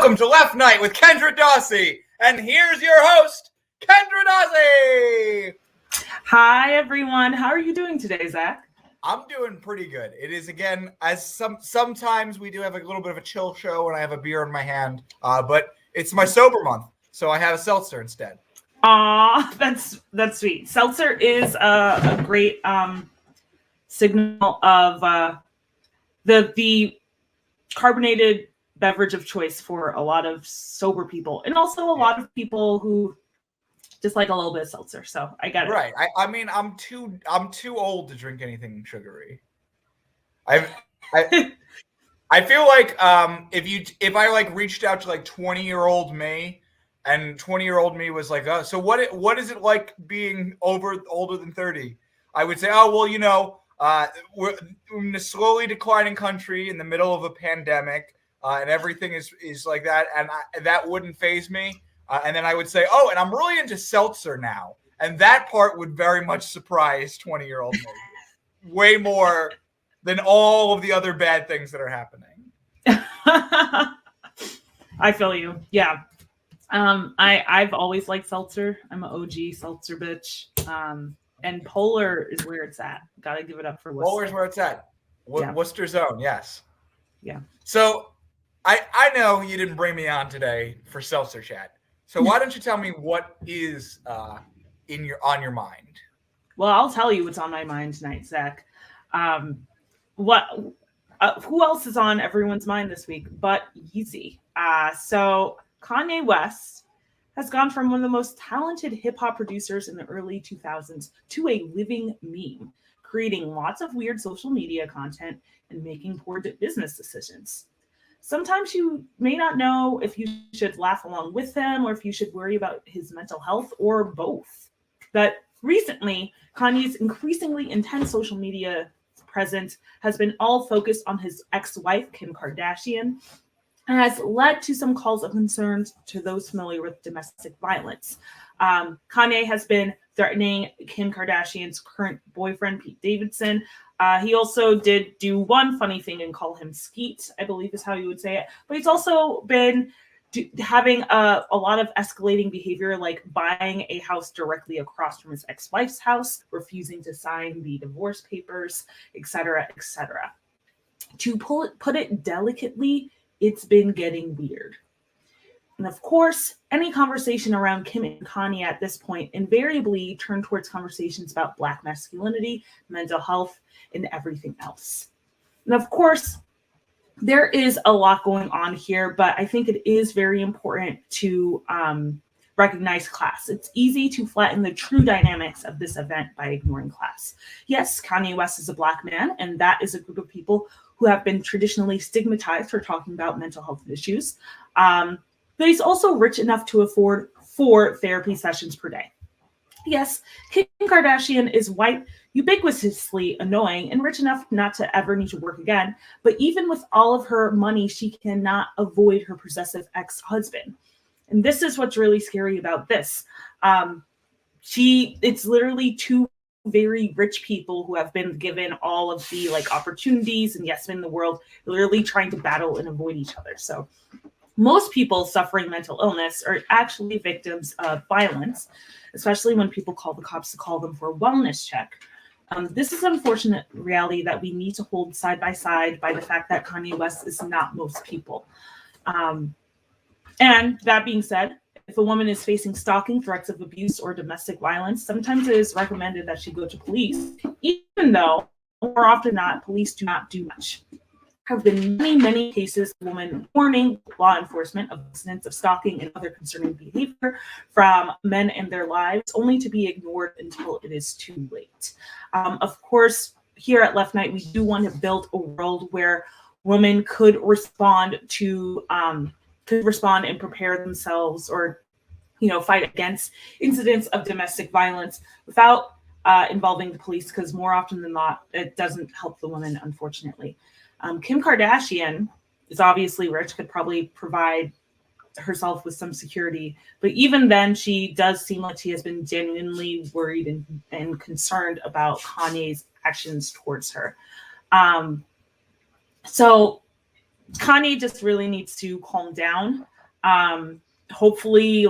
Welcome to Left Night with Kendra Dawsey, and here's your host, Kendra Dawsey. Hi, everyone. How are you doing today, Zach? I'm doing pretty good. It is, again, as sometimes we do have a little bit of a chill show and I have a beer in my hand, but it's my sober month, so I have a seltzer instead. Aw, that's sweet. Seltzer is a great signal of the carbonated beverage of choice for a lot of sober people, and also a lot of people who just like a little bit of seltzer. So I get it. Right. I mean, I'm too old to drink anything sugary. I feel like if I like reached out to like 20-year-old me, and 20-year-old me was like, oh, so what is it like being older than 30? I would say, oh, well, you know, we're in a slowly declining country in the middle of a pandemic, and everything is like that, and that wouldn't faze me. And then I would say, oh, and I'm really into seltzer now, and that part would very much surprise 20-year-old me, way more than all of the other bad things that are happening. I feel you. Yeah. I've always liked seltzer. I'm an OG seltzer bitch. And Polar is where it's at. Gotta give it up for Worcester. Polar's where it's at. Yeah. Worcester zone, yes. Yeah. So I know you didn't bring me on today for seltzer chat. So why don't you tell me what is on your mind? Well, I'll tell you what's on my mind tonight, Zach. Who else is on everyone's mind this week but Yeezy? So Kanye West has gone from one of the most talented hip-hop producers in the early 2000s to a living meme, creating lots of weird social media content and making poor business decisions. Sometimes you may not know if you should laugh along with him or if you should worry about his mental health or both. But recently, Kanye's increasingly intense social media presence has been all focused on his ex-wife, Kim Kardashian, and has led to some calls of concerns to those familiar with domestic violence. Kanye has been threatening Kim Kardashian's current boyfriend, Pete Davidson. He also did do one funny thing and call him Skeet, I believe is how you would say it. But he's also been having a lot of escalating behavior, like buying a house directly across from his ex-wife's house, refusing to sign the divorce papers, etc., etc. To put it delicately, it's been getting weird. And of course, any conversation around Kim and Kanye at this point invariably turn towards conversations about Black masculinity, mental health, and everything else. And of course, there is a lot going on here, but I think it is very important to recognize class. It's easy to flatten the true dynamics of this event by ignoring class. Yes, Kanye West is a Black man, and that is a group of people who have been traditionally stigmatized for talking about mental health issues. But he's also rich enough to afford 4 therapy sessions per day. Yes, Kim Kardashian is white, ubiquitously annoying, and rich enough not to ever need to work again. But even with all of her money, she cannot avoid her possessive ex-husband. And this is what's really scary about this. It's literally 2 very rich people who have been given all of the opportunities and yes men in the world, literally trying to battle and avoid each other. So most people suffering mental illness are actually victims of violence, especially when people call the cops to call them for a wellness check. This is an unfortunate reality that we need to hold side by side by the fact that Kanye West is not most people. And that being said, if a woman is facing stalking, threats of abuse, or domestic violence, sometimes it is recommended that she go to police, even though more often than not, police do not do much. There have been many, many cases of women warning law enforcement of incidents of stalking and other concerning behavior from men in their lives, only to be ignored until it is too late. Of course, here at Left Night, we do want to build a world where women could respond and prepare themselves, or fight against incidents of domestic violence without involving the police, because more often than not, it doesn't help the women, unfortunately. Kim Kardashian is obviously rich, could probably provide herself with some security, but even then, she does seem like she has been genuinely worried and concerned about Kanye's actions towards her. So Kanye just really needs to calm down. Hopefully,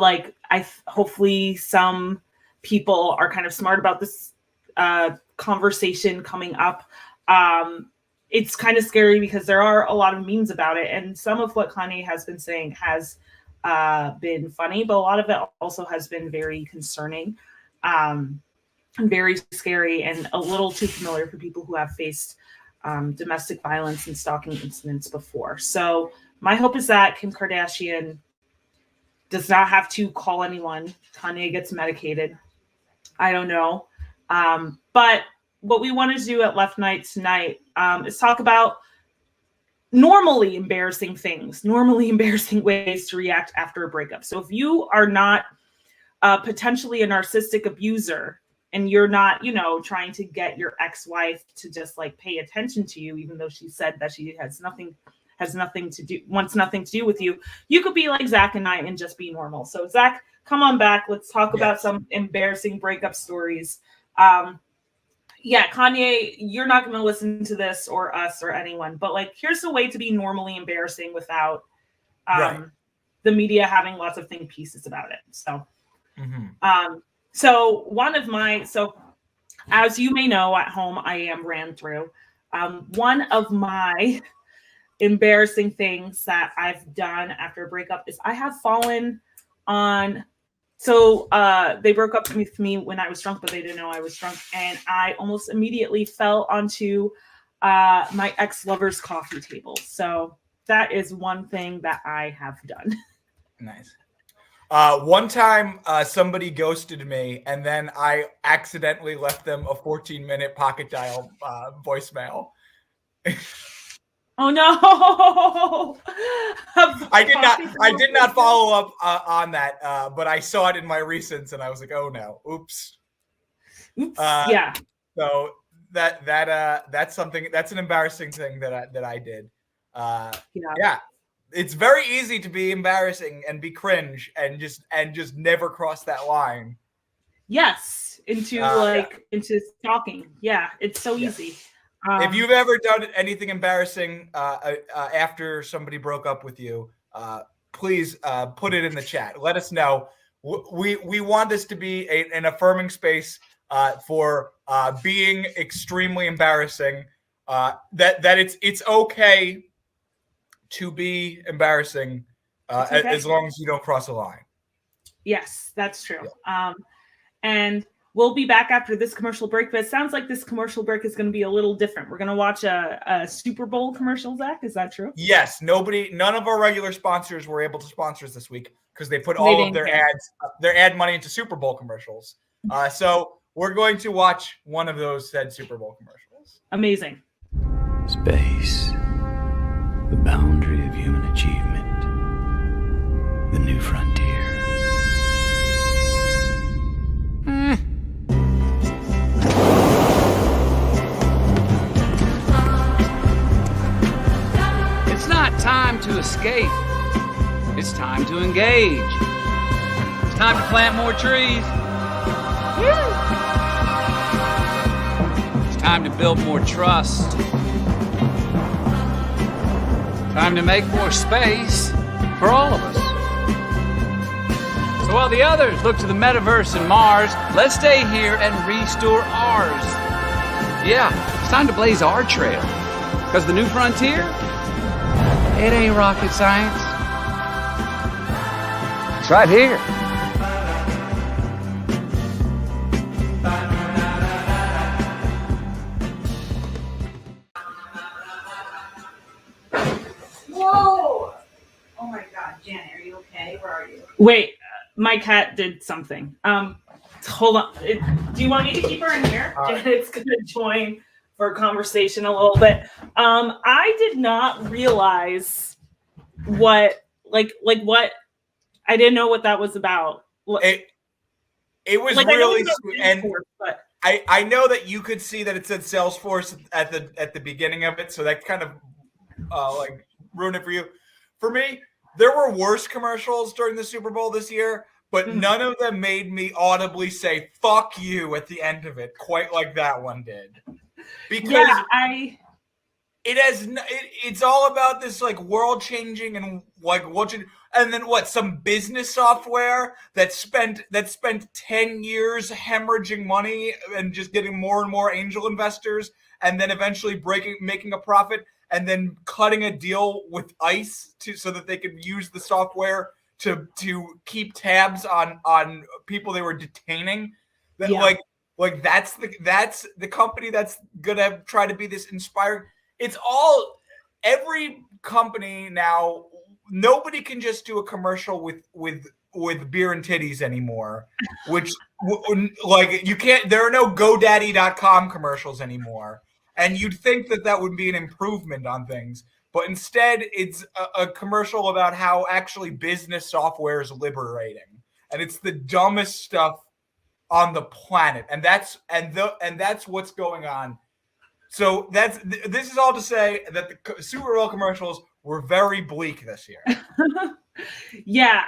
hopefully some people are kind of smart about this conversation coming up. It's kind of scary because there are a lot of memes about it, and some of what Kanye has been saying has been funny, but a lot of it also has been very concerning, and very scary, and a little too familiar for people who have faced domestic violence and stalking incidents before. So my hope is that Kim Kardashian does not have to call anyone. Kanye gets medicated. I don't know. But what we want to do at Left Night tonight is talk about normally embarrassing things, normally embarrassing ways to react after a breakup. So if you are not potentially a narcissistic abuser and you're not, trying to get your ex-wife to just like pay attention to you, even though she said that she wants nothing to do with you, you could be like Zach and I and just be normal. So Zach, come on back. Let's talk about some embarrassing breakup stories. Kanye, you're not going to listen to this or us or anyone, but like, here's a way to be normally embarrassing without the media having lots of think pieces about it. So, so as you may know at home, I am ran through. One of my embarrassing things that I've done after a breakup is I have fallen on. So they broke up with me when I was drunk, but they didn't know I was drunk. And I almost immediately fell onto my ex-lover's coffee table. So that is one thing that I have done. Nice. One time somebody ghosted me, and then I accidentally left them a 14-minute pocket dial voicemail. Oh no! I did not follow up on that, but I saw it in my recents, and I was like, "Oh no, oops." Yeah. So that's something. That's an embarrassing thing that I did. Yeah. It's very easy to be embarrassing and be cringe and just never cross that line. Yes, into stalking. Yeah, it's so easy. If you've ever done anything embarrassing after somebody broke up with you, please put it in the chat. Let us know. We want this to be an affirming space for being extremely embarrassing. That it's okay to be embarrassing as long as you don't cross a line. Yes, that's true. Yeah. And we'll be back after this commercial break, but it sounds like this commercial break is going to be a little different. We're going to watch a Super Bowl commercial, Zach. Is that true? Yes. None of our regular sponsors were able to sponsor us this week because they put all of their ad money into Super Bowl commercials. So we're going to watch one of those said Super Bowl commercials. Amazing. Space, the boundary of human achievement, the new frontier. It's not time to escape. It's time to engage. It's time to plant more trees. It's time to build more trust. Time to make more space for all of us. So while the others look to the metaverse and Mars, let's stay here and restore ours. Yeah, it's time to blaze our trail. Because the new frontier, it ain't rocket science. It's right here. Whoa! Oh my God, Janet, are you okay? Where are you? Wait, my cat did something. Hold on. Do you want me to keep her in here? Janet's gonna join for a conversation a little bit. I did not realize what I didn't know what that was about. It was like, really sweet, and I know that you could see that it said Salesforce at the beginning of it, so that kind of like ruined it for you. For me, there were worse commercials during the Super Bowl this year, but none of them made me audibly say "fuck you" at the end of it, quite like that one did. Because it's all about this like world changing and like and then what, some business software that spent 10 years hemorrhaging money and just getting more and more angel investors, and then eventually making a profit, and then cutting a deal with ICE so that they could use the software to keep tabs on people they were detaining. That like that's the company that's gonna try to be this inspiring. It's all, every company now. Nobody can just do a commercial with beer and titties anymore, which like you can't. There are no GoDaddy.com commercials anymore, and you'd think that would be an improvement on things, but instead it's a commercial about how actually business software is liberating, and it's the dumbest stuff on the planet, and that's what's going on. So this is all to say that the Super Bowl commercials were very bleak this year. Yeah,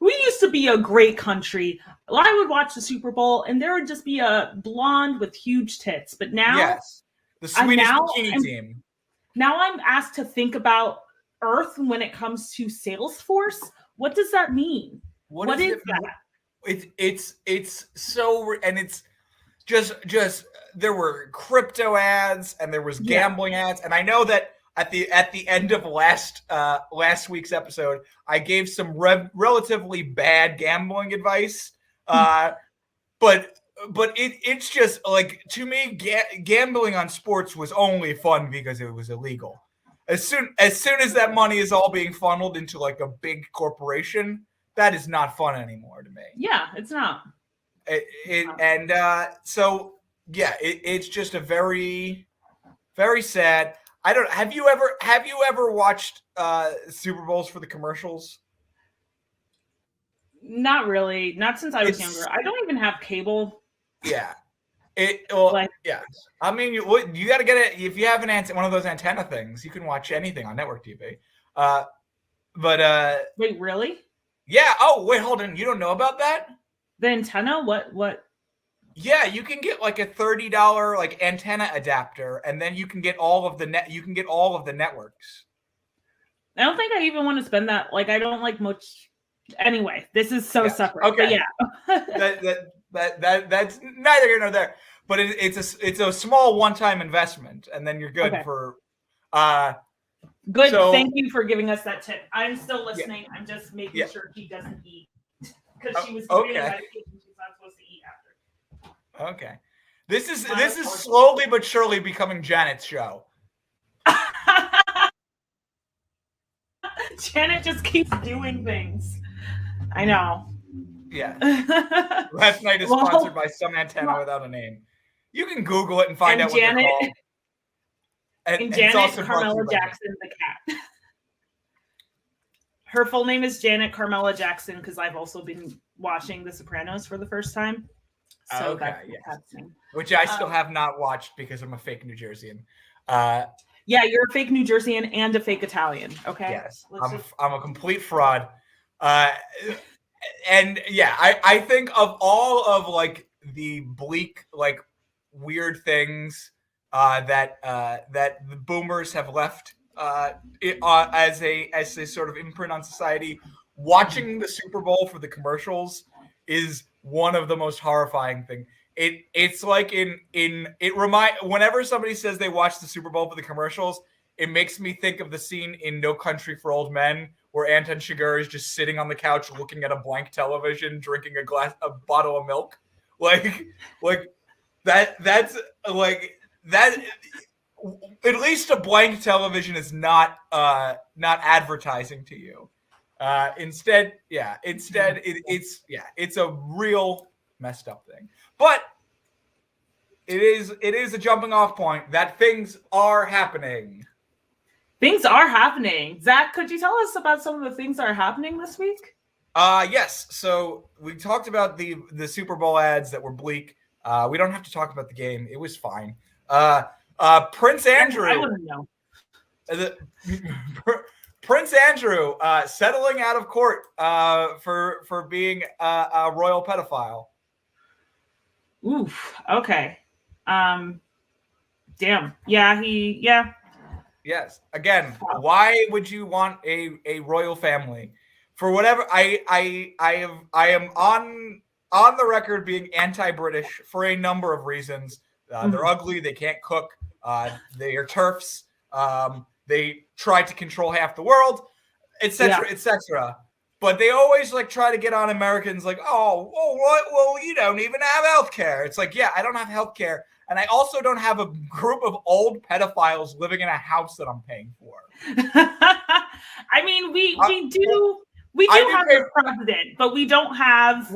we used to be a great country. I would watch the Super Bowl and there would just be a blonde with huge tits. But now, yes, the Swedish bikini team. Now I'm asked to think about Earth when it comes to Salesforce. What does that mean? What is that? It's so, and it's just there were crypto ads and there was gambling ads, and I know that at the end of last week's episode, I gave some relatively bad gambling advice, but it's just like, to me, gambling on sports was only fun because it was illegal. As soon as that money is all being funneled into like a big corporation, that is not fun anymore to me. Yeah, it's not. It's just a very, very sad. I don't. Have you ever watched Super Bowls for the commercials? Not really. Not since I was younger. I don't even have cable. Yeah. Yeah. I mean, you got to get it if you have one of those antenna things. You can watch anything on network TV. Wait, really? Yeah. Oh, wait, hold on. You don't know about that? The antenna? What? Yeah, you can get like a $30 like antenna adapter, and then you can get all of the You can get all of the networks. I don't think I even want to spend that. Like, I don't like much. Anyway, this is so separate. Okay. But yeah. That's neither here nor there. But it's a small one-time investment, and then you're good for. Good. So, thank you for giving us that tip. I'm still listening. Yeah. I'm just making sure she doesn't eat because she was giving medication she's not supposed to eat after. Okay. This is slowly but surely becoming Janet's show. Janet just keeps doing things. I know. Yeah. Last Night is sponsored by some antenna without a name. You can Google it and find out what they're called. And Janet Carmela Jackson, the cat. Her full name is Janet Carmela Jackson because I've also been watching The Sopranos for the first time. So that's which I still have not watched because I'm a fake New Jerseyan. Yeah, you're a fake New Jerseyan and a fake Italian. Okay. Yes, I'm a complete fraud. And yeah, I think of all of like the bleak, like weird things that the boomers have left as a sort of imprint on society, watching the Super Bowl for the commercials is one of the most horrifying things. It's like whenever somebody says they watch the Super Bowl for the commercials, it makes me think of the scene in No Country for Old Men where Anton Chigurh is just sitting on the couch looking at a blank television, drinking a bottle of milk. Like that's like that. At least a blank television is not advertising to you. Instead, it's a real messed up thing. But it is a jumping off point that things are happening. Things are happening. Zach, could you tell us about some of the things that are happening this week? Yes. So we talked about the Super Bowl ads that were bleak. We don't have to talk about the game. It was fine. Prince Andrew. I wouldn't know. Prince Andrew settling out of court for being a royal pedophile. Oof. Okay. Damn. Yeah. Yes. Again, why would you want a royal family? For whatever I am on the record being anti-British for a number of reasons. They're ugly. They can't cook. They are TERFs. They try to control half the world, etc., etc. But they always like try to get on Americans like, what? Well, you don't even have healthcare. It's like, yeah, I don't have healthcare. And I also don't have a group of old pedophiles living in a house that I'm paying for. I mean, we do have a president, but we don't have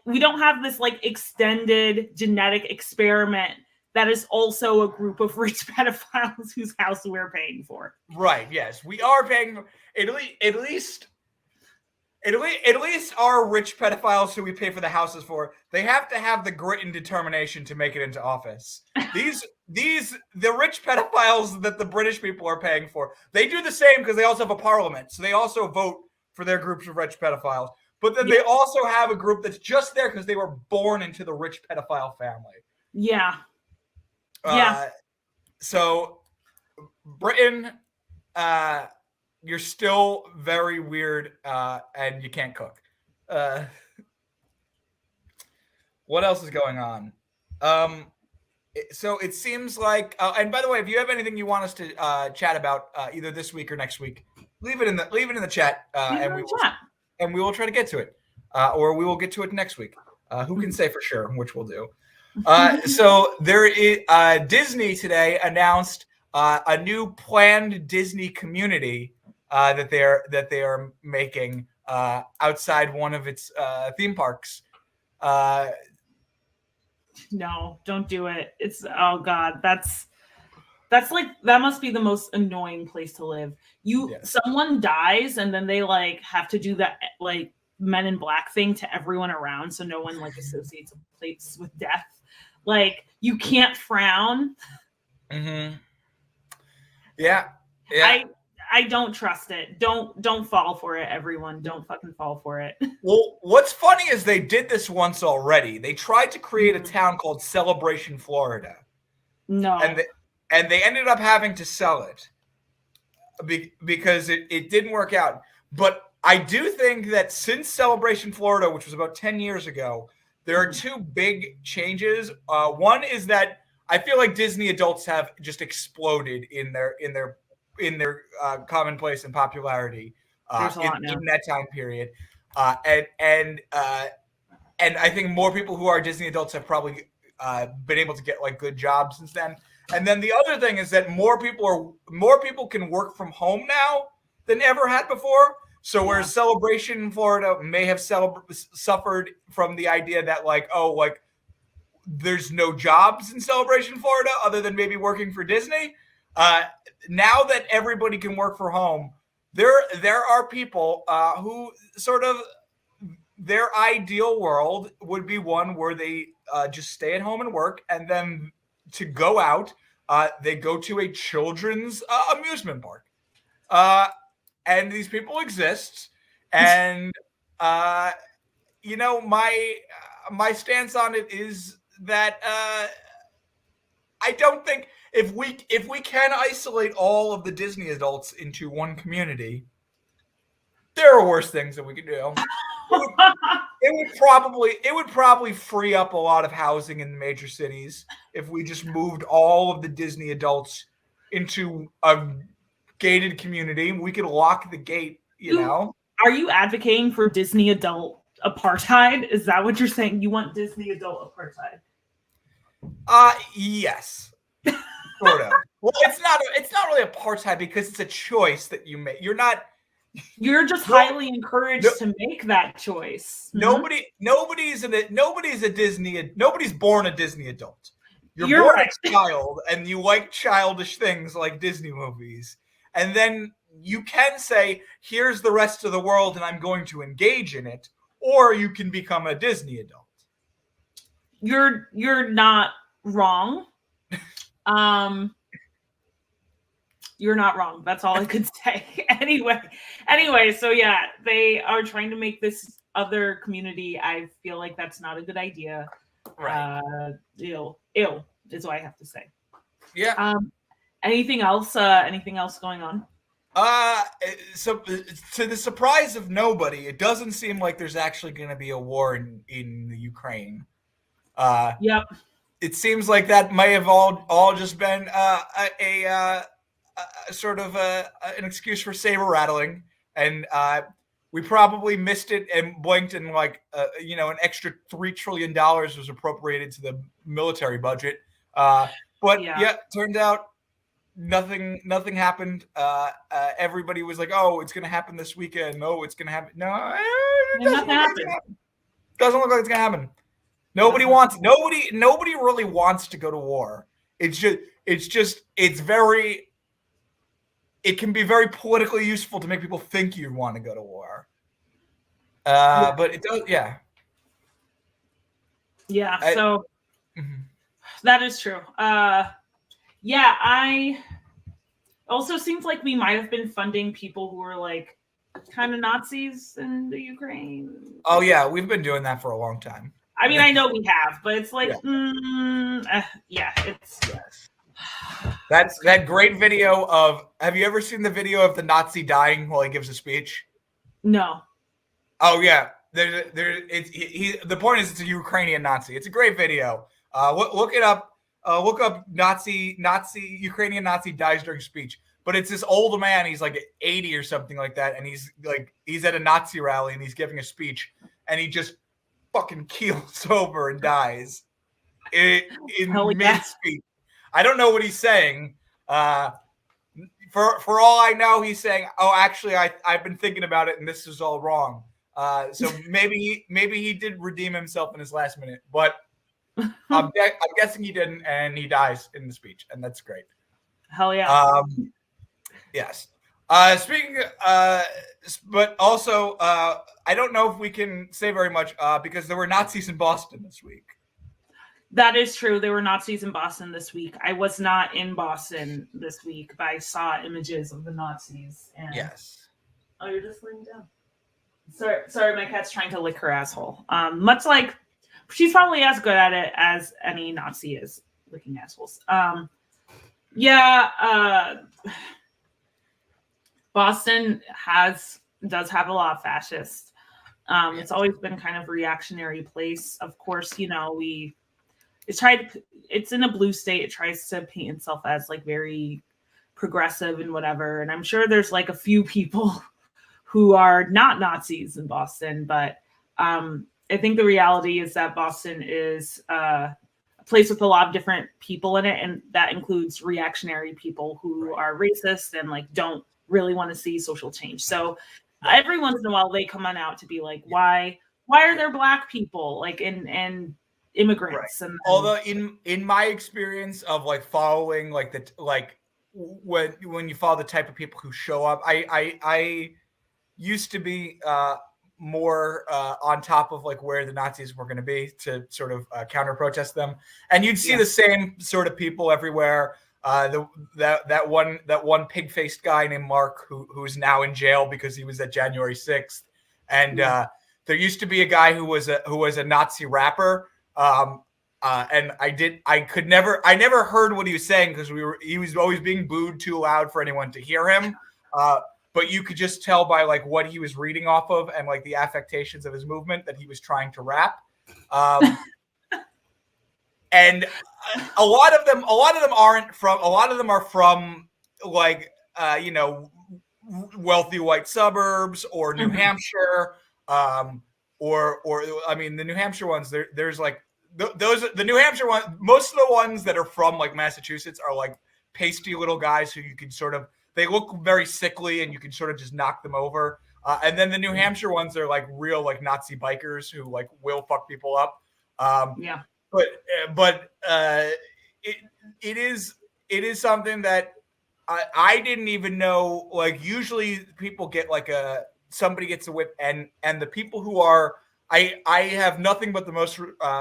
we don't have this like extended genetic experiment that is also a group of rich pedophiles whose house we're paying for. Right. Yes, we are paying at least our rich pedophiles who we pay for the houses for. They have to have the grit and determination to make it into office. The rich pedophiles that the British people are paying for, they do the same because they also have a parliament. So they also vote for their groups of rich pedophiles. But then they also have a group that's just there because they were born into the rich pedophile family. Yeah. So Britain, you're still very weird, and you can't cook. What else is going on? So it seems like, and by the way, if you have anything you want us to chat about either this week or next week, leave it in the chat, and we will try to get to it, or we will get to it next week. Who can say for sure, which we'll do. So there is Disney today announced a new planned Disney community that they are making outside one of its theme parks. No, don't do it. It's God, that's like that must be the most annoying place to live. Someone dies and then they like have to do that like Men in Black thing to everyone around, so no one like associates a place with death. Like you can't frown. Mm-hmm. Yeah. I don't trust it. Don't fall for it, everyone. Don't fucking fall for it. Well, what's funny is they did this once already. They tried to create a town called Celebration, Florida. No. And they ended up having to sell it because it didn't work out. But I do think that since Celebration, Florida, which was about 10 years ago, there are two big changes. One is that I feel like Disney adults have just exploded in their commonplace and popularity in that time period, and I think more people who are Disney adults have probably been able to get like good jobs since then. And then the other thing is that more people can work from home now than ever had before. So whereas Celebration in Florida may have suffered from the idea that there's no jobs in Celebration, Florida, other than maybe working for Disney. Now that everybody can work from home, there are people who sort of their ideal world would be one where they just stay at home and work, and then to go out, they go to a children's amusement park. And these people exist, and my stance on it is that I don't think if we can isolate all of the Disney adults into one community, there are worse things that we could do. It would probably free up a lot of housing in the major cities if we just moved all of the Disney adults into a gated community. We could lock the gate, Are you advocating for Disney adult apartheid? Is that what you're saying? You want Disney adult apartheid? Yes. Sort of. Well, it's not really apartheid because it's a choice that you make. You're just highly encouraged to make that choice. Nobody's born a Disney adult. You're born a child and you like childish things like Disney movies. And then you can say, here's the rest of the world and I'm going to engage in it. Or you can become a Disney adult. You're not wrong. You're not wrong. That's all I could say. Anyway, so yeah, they are trying to make this other community. I feel like that's not a good idea. Right. Ew is what I have to say. Yeah. Anything else going on? So to the surprise of nobody, it doesn't seem like there's actually going to be a war in the Ukraine. Yep. It seems like that may have all just been a sort of an excuse for saber rattling, and we probably missed it and blinked, and like an extra $3 trillion was appropriated to the military budget. But yeah, turned out nothing happened. Everybody was like, "Oh, it's going to happen this weekend. No, it's going to happen." No, it doesn't look like it's gonna happen. Doesn't look like it's going to happen. Nobody really wants to go to war. It can be very politically useful to make people think you want to go to war. But it does, yeah. Yeah, so that is true. I also seems like we might have been funding people who are like kind of Nazis in the Ukraine. Oh yeah, we've been doing that for a long time. I mean, I know we have, but it's like, That's that great video of. Have you ever seen the video of the Nazi dying while he gives a speech? No. Oh yeah, the point is it's a Ukrainian Nazi. It's a great video. Look it up. Look up Ukrainian Nazi dies during speech. But it's this old man. He's like 80 or something like that, and he's at a Nazi rally and he's giving a speech, and he just fucking keels over and dies in mid-speech. I don't know what he's saying. For all I know, he's saying, "Oh, actually, I've been thinking about it, and this is all wrong." So maybe he did redeem himself in his last minute, but I'm guessing he didn't, and he dies in the speech, and that's great. Hell yeah. Yes. Speaking, but also, I don't know if we can say very much because there were Nazis in Boston this week. That is true. There were Nazis in Boston this week. I was not in Boston this week, but I saw images of the Nazis. And... Yes. Oh, you're just laying down. Sorry, my cat's trying to lick her asshole. Much like she's probably as good at it as any Nazi is licking assholes. Boston does have a lot of fascists. It's always been kind of a reactionary place. Of course, it's in a blue state. It tries to paint itself as like very progressive and whatever. And I'm sure there's like a few people who are not Nazis in Boston, but I think the reality is that Boston is a place with a lot of different people in it, and that includes reactionary people who are racist and like don't really want to see social change. So every once in a while they come on out to be like, why are there black people like and immigrants? Right. And although in my experience of like following when you follow the type of people who show up, I used to be more on top of like where the Nazis were going to be to sort of counter protest them, and you'd see the same sort of people everywhere. That one pig-faced guy named Mark who's now in jail because he was at January 6th, and there used to be a guy who was a Nazi rapper, and I never heard what he was saying because he was always being booed too loud for anyone to hear him. But you could just tell by like what he was reading off of and like the affectations of his movement that he was trying to rap. And a lot of them aren't from. A lot of them are from like wealthy white suburbs or New Hampshire, or I mean the New Hampshire ones. There's like the New Hampshire one. Most of the ones that are from like Massachusetts are like pasty little guys who you can sort of. They look very sickly, and you can sort of just knock them over. And then the New Hampshire ones are like real like Nazi bikers who like will fuck people up. But it is something that I didn't even know. Like usually people get like somebody gets a whip, and the people who are I have nothing but the most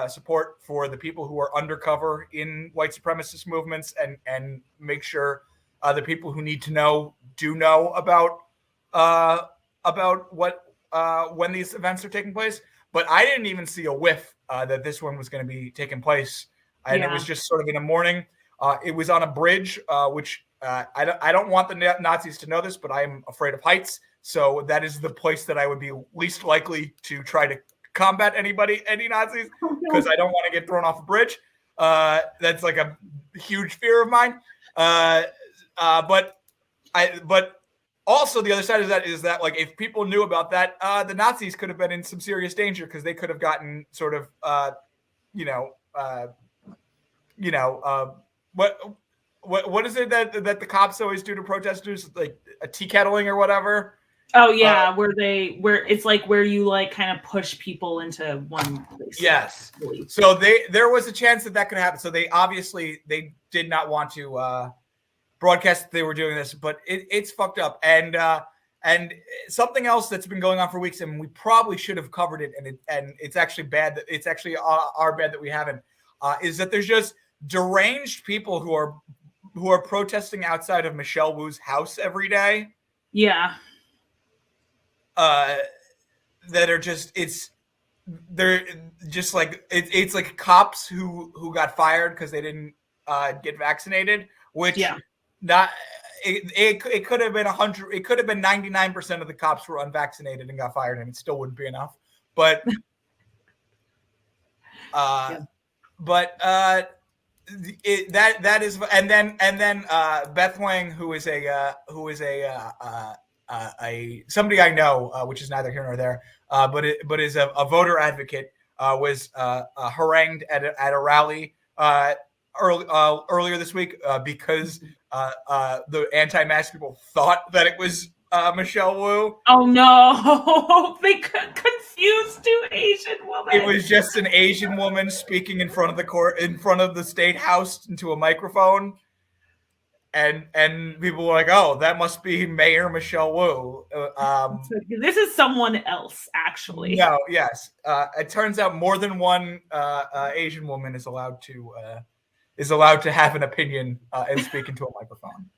support for the people who are undercover in white supremacist movements and make sure. The people who need to know do know about what when these events are taking place. But I didn't even see a whiff that this one was going to be taking place, and it was just sort of in the morning. It was on a bridge, which I don't want the Nazis to know this, but I am afraid of heights. So that is the place that I would be least likely to try to combat any Nazis, because I don't want to get thrown off a bridge. That's like a huge fear of mine. But also the other side of that is that, like, if people knew about that, the Nazis could have been in some serious danger, because they could have gotten sort of, what is it that the cops always do to protesters, like a tea kettling or whatever? Oh yeah, where it's like where you like kind of push people into one place. Yes. So there was a chance that could happen. So they did not want to broadcast that they were doing this, but it's fucked up. And something else that's been going on for weeks, and we probably should have covered it, and it's actually bad that it's actually our bad that we haven't. Is that there's just deranged people who are protesting outside of Michelle Wu's house every day. Yeah. That are just they're just like it's like cops who got fired because they didn't get vaccinated, which it could have been 100, it could have been 99% of the cops were unvaccinated and got fired, and it still wouldn't be enough. But that is, and then Beth Wang, who is somebody I know, which is neither here nor there, but is a voter advocate, was harangued at a rally earlier this week because the anti-mask people thought that it was Michelle Wu. Oh no, they confused two Asian women. It was just an Asian woman speaking in front of the court, in front of the state house, into a microphone. And people were like, "Oh, that must be Mayor Michelle Wu." This is someone else, actually. No, yes. It turns out more than one Asian woman is allowed to have an opinion and speak into a microphone.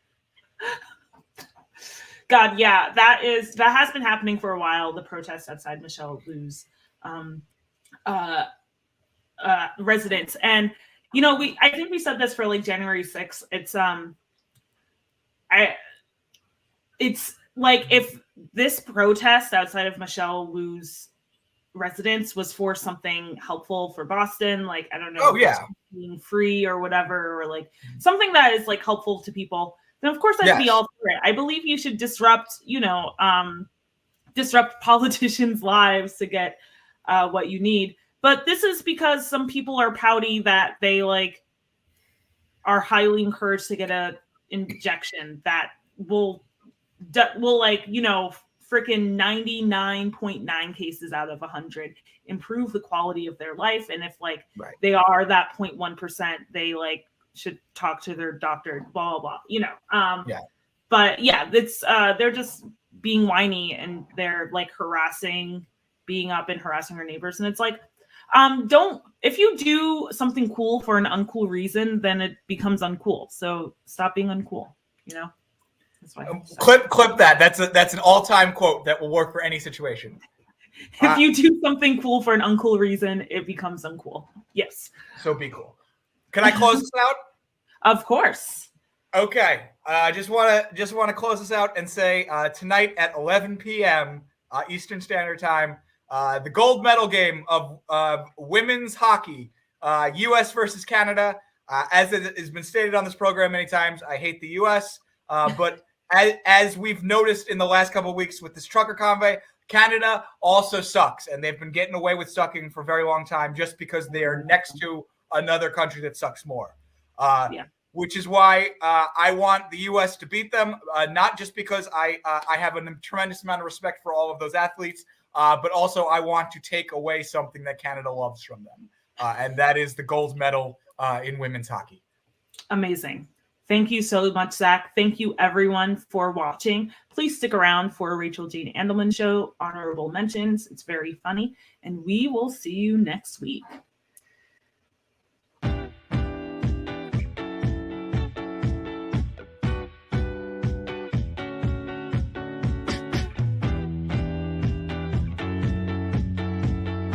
God, yeah, that has been happening for a while. The protests outside Michelle Wu's residence, and I think we said this for like January 6th. It's like if this protest outside of Michelle Wu's residence was for something helpful for Boston, like, I don't know, being free or whatever, or like something that is like helpful to people, then of course I'd be all for it. I believe you should disrupt politicians' lives to get what you need. But this is because some people are pouty that they like are highly encouraged to get a injection that will like, freaking 99.9 cases out of 100 improve the quality of their life. And if like they are that 0.1%, they like should talk to their doctor, blah, blah, blah, But yeah, it's they're just being whiny, and they're like being up and harassing our neighbors. And it's like, if you do something cool for an uncool reason, then it becomes uncool. So stop being uncool, That's why. Clip that. That's an all-time quote that will work for any situation. If you do something cool for an uncool reason, it becomes uncool. Yes. So be cool. Can I close this out? Of course. Okay. I just want to close this out and say tonight at 11 p.m. Eastern Standard Time, the gold medal game of women's hockey, U.S. versus Canada. As it has been stated on this program many times, I hate the U.S., but as we've noticed in the last couple of weeks with this trucker convoy, Canada also sucks, and they've been getting away with sucking for a very long time just because they are next to another country that sucks more. Which is why I want the U.S. to beat them, not just because I have a tremendous amount of respect for all of those athletes, but also I want to take away something that Canada loves from them, and that is the gold medal in women's hockey. Amazing. Thank you so much, Zach. Thank you, everyone, for watching. Please stick around for Rachel Jane Andelman Show, Honorable Mentions. It's very funny. And we will see you next week.